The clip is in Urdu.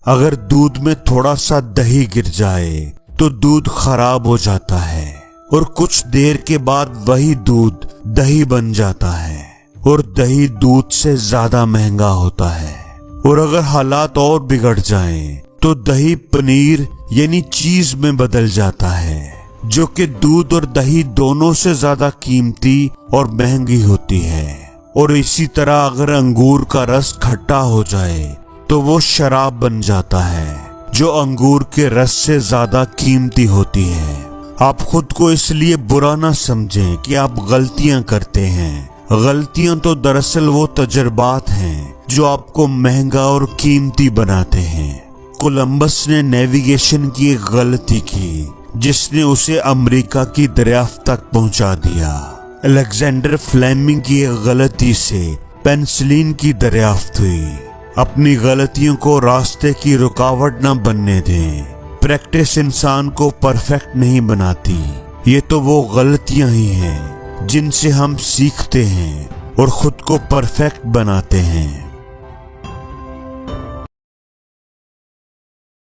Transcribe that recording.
اگر دودھ میں تھوڑا سا دہی گر جائے تو دودھ خراب ہو جاتا ہے اور کچھ دیر کے بعد وہی دودھ دہی بن جاتا ہے اور دہی دودھ سے زیادہ مہنگا ہوتا ہے۔ اور اگر حالات اور بگڑ جائیں تو دہی پنیر یعنی چیز میں بدل جاتا ہے، جو کہ دودھ اور دہی دونوں سے زیادہ قیمتی اور مہنگی ہوتی ہے۔ اور اسی طرح اگر انگور کا رس کھٹا ہو جائے تو وہ شراب بن جاتا ہے، جو انگور کے رس سے زیادہ قیمتی ہوتی ہے۔ آپ خود کو اس لیے برا نہ سمجھیں کہ آپ غلطیاں کرتے ہیں۔ غلطیاں تو دراصل وہ تجربات ہیں جو آپ کو مہنگا اور قیمتی بناتے ہیں۔ کولمبس نے نیویگیشن کی ایک غلطی کی جس نے اسے امریکہ کی دریافت تک پہنچا دیا۔ الیگزینڈر فلیمنگ کی ایک غلطی سے پینسلین کی دریافت ہوئی۔ اپنی غلطیوں کو راستے کی رکاوٹ نہ بننے دیں۔ پریکٹس انسان کو پرفیکٹ نہیں بناتی، یہ تو وہ غلطیاں ہی ہیں جن سے ہم سیکھتے ہیں اور خود کو پرفیکٹ بناتے ہیں۔